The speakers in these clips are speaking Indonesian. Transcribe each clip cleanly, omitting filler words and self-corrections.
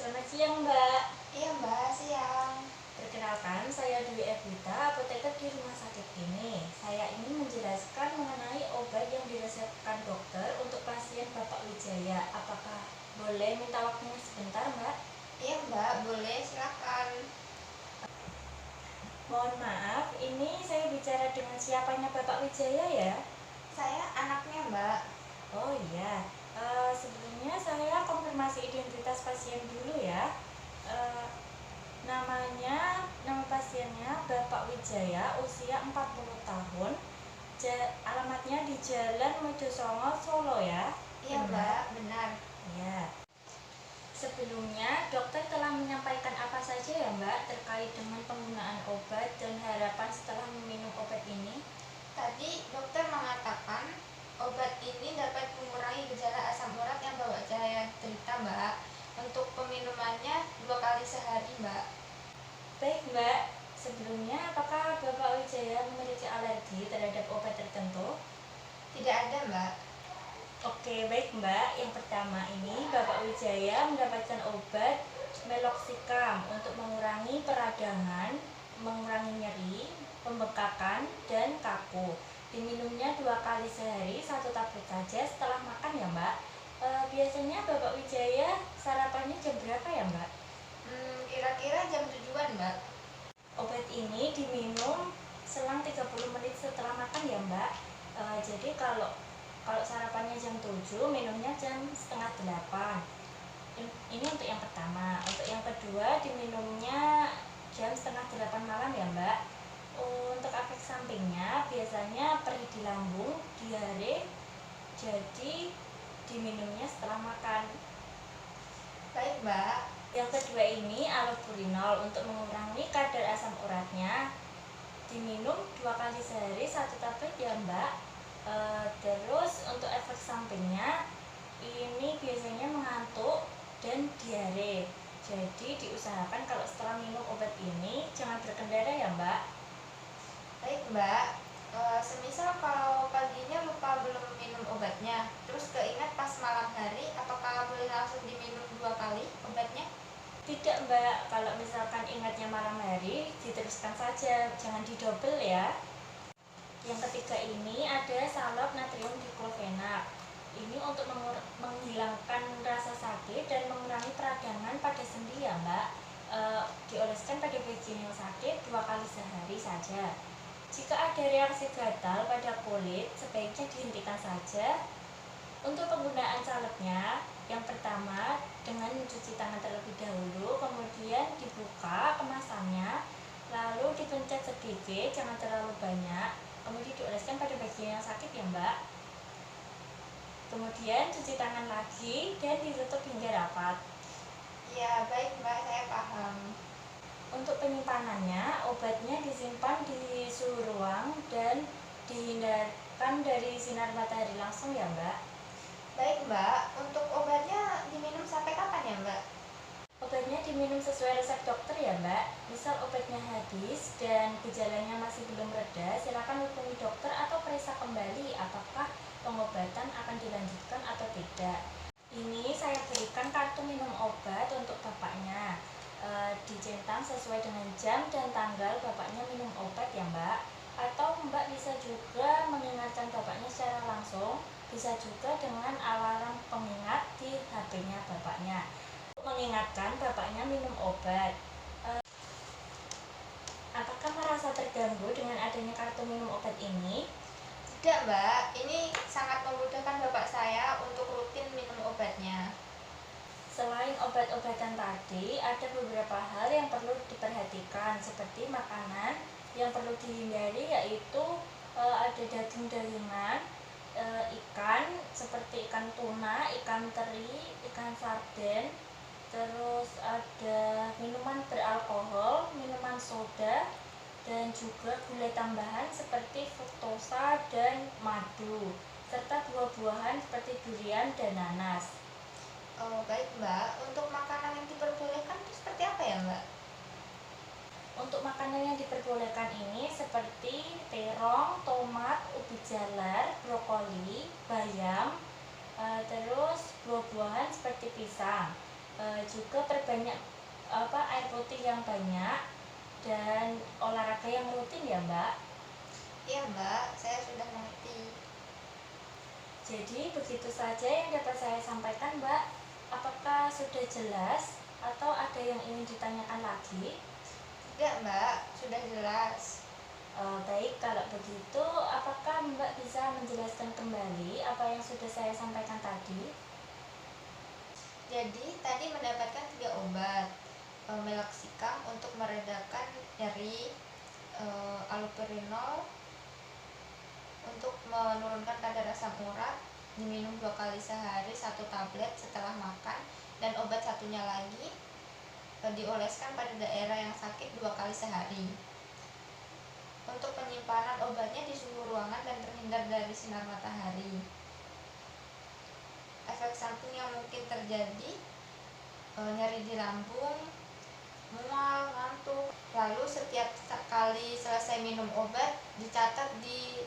Selamat siang, Mbak. Iya Mbak, siang. Perkenalkan, saya Dwi Evita, apoteker di rumah sakit ini. Saya ingin menjelaskan mengenai obat yang diresepkan dokter untuk pasien Bapak Wijaya. Apakah boleh minta waktunya sebentar, Mbak? Iya Mbak, boleh silakan. Mohon maaf, ini saya bicara dengan siapanya Bapak Wijaya ya? Saya anaknya Mbak. Oh iya, sebelumnya saya konfirmasi identitas pasien dulu ya. Eh, nama pasiennya Bapak Wijaya, usia 40 tahun. Alamatnya di Jalan Mojosongo, Solo ya. Iya Mbak, benar. Ya. Sebelumnya dokter telah menyampaikan apa saja ya Mbak terkait dengan penggunaan obat dan harapan setelah meminum obat ini? Tadi dokter mengatakan obat ini dapat mengurangi gejala asam urat yang Bapak saya derita Mbak. Untuk peminumannya 2 kali sehari Mbak. Baik Mbak, sebelumnya apakah Bapak Wijaya memiliki alergi terhadap obat tertentu? Tidak ada Mbak. Oke, baik Mbak. Yang pertama ini Bapak Wijaya mendapatkan obat meloxicam untuk mengurangi peradangan, mengurangi nyeri, pembengkakan, dan kaku. Diminumnya 2 kali sehari, 1 tablet saja setelah makan ya Mbak. Biasanya Bapak Wijaya sarapannya jam berapa ya Mbak? Kira-kira jam 7-an Mbak. Obat ini diminum selang 30 menit setelah makan ya Mbak. Jadi kalau sarapannya jam 7, minumnya jam setengah 8. Ini untuk yang pertama. Untuk yang kedua, diminumnya jam setengah 8 malam ya Mbak. Untuk efek sampingnya biasanya perih di lambung, diare, jadi diminumnya setelah makan. Baik Mbak. Yang kedua ini allopurinol untuk mengurangi kadar asam uratnya. Diminum 2 kali sehari, 1 tablet ya Mbak. Terus untuk efek sampingnya ini biasanya mengantuk dan diare. Jadi diusahakan kalau setelah minum obat ini jangan berkendara ya Mbak. Baik Mbak. Semisal kalau paginya lupa belum minum obatnya, terus keingat pas malam hari, apakah boleh langsung diminum 2 kali obatnya? Tidak Mbak, kalau misalkan ingatnya malam hari diteruskan saja, jangan didobel ya. Yang ketiga ini ada salep natrium diklofenak. Ini untuk menghilangkan rasa sakit dan mengurangi peradangan pada sendi ya Mbak. Dioleskan pada bagian yang sakit 2 kali sehari saja. Jika ada reaksi gatal pada kulit, sebaiknya dihentikan saja. Untuk penggunaan salepnya, yang pertama dengan mencuci tangan terlebih dahulu, kemudian dibuka kemasannya, lalu dipencet sedikit, jangan terlalu banyak, kemudian dioleskan pada bagian yang sakit ya Mbak. Kemudian cuci tangan lagi dan ditutup hingga rapat. Ya, baik Mbak, saya paham. Untuk penyimpanannya, obatnya disimpan di suhu ruang dan dihindarkan dari sinar matahari langsung ya Mbak. Baik Mbak, untuk obatnya diminum sampai kapan ya Mbak? Obatnya diminum sesuai resep dokter ya Mbak. Misal obatnya habis dan gejalanya masih belum reda, silakan hubungi dokter atau periksa kembali apakah pengobatan akan dilanjutkan atau tidak. Ini saya berikan kartu minum obat untuk bapaknya. Dicentang sesuai dengan jam dan tanggal bapaknya minum obat ya Mbak. Atau Mbak bisa juga mengingatkan bapaknya secara langsung, bisa juga dengan alarm pengingat di HP-nya bapaknya. Mengingatkan bapaknya minum obat. Apakah merasa terganggu dengan adanya kartu minum obat ini? Tidak Mbak, ini sangat memudahkan bapak saya untuk rutin minum obatnya. Selain obat-obatan tadi, ada beberapa hal yang perlu diperhatikan seperti makanan yang perlu dihindari, yaitu ada daging-dagingan, ikan seperti ikan tuna, ikan teri, ikan sarden, terus ada minuman beralkohol, minuman soda, dan juga gulai tambahan seperti fruktosa dan madu, serta buah-buahan seperti durian dan nanas. Oh baik Mbak, untuk makanan yang diperbolehkan itu seperti apa ya Mbak? Untuk makanan yang diperbolehkan ini seperti terong, tomat, ubi jalar, brokoli, bayam, terus buah-buahan seperti pisang. Juga perbanyak air putih yang banyak dan olahraga yang rutin ya Mbak. Iya Mbak, saya sudah mengerti. Jadi begitu saja yang dapat saya sampaikan Mbak. Apakah sudah jelas atau ada yang ingin ditanyakan lagi? Enggak Mbak, sudah jelas. Baik, kalau begitu apakah Mbak bisa menjelaskan kembali apa yang sudah saya sampaikan tadi? Jadi tadi mendapatkan 3 obat, meloxicam untuk meredakan nyeri, allopurinol untuk menurunkan kadar asam urat, diminum 2 kali sehari 1 tablet setelah makan, dan obat satunya lagi dioleskan pada daerah yang sakit 2 kali sehari. Untuk penyimpanan obatnya di suhu ruangan dan terhindar dari sinar matahari. Efek samping yang mungkin terjadi, nyeri di lambung, mual, ngantuk. Lalu setiap kali selesai minum obat dicatat di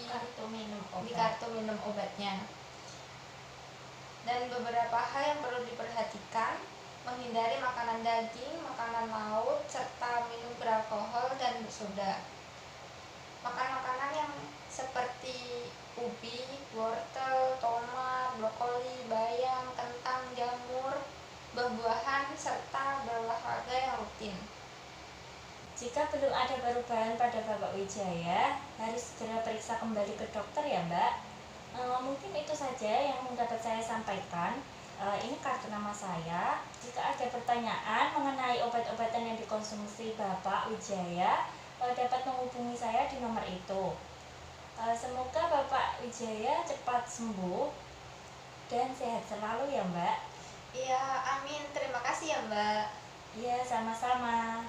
Kartu minum kartu minum obatnya. Dan beberapa hal yang perlu diperhatikan: menghindari makanan daging, makanan laut, serta minum beralkohol dan bersoda. Makan makanan yang seperti ubi, wortel, tomat, brokoli, bayam, kentang, jamur, buah-buahan, serta berolahraga yang rutin. Jika belum ada perubahan pada Bapak Wijaya, harus segera periksa kembali ke dokter ya Mbak. Mungkin itu saja yang dapat saya sampaikan. Ini kartu nama saya. Jika ada pertanyaan mengenai obat-obatan yang dikonsumsi Bapak Wijaya, dapat menghubungi saya di nomor itu. Semoga Bapak Wijaya cepat sembuh dan sehat selalu ya Mbak. Iya, amin. Terima kasih ya Mbak. Iya, sama-sama.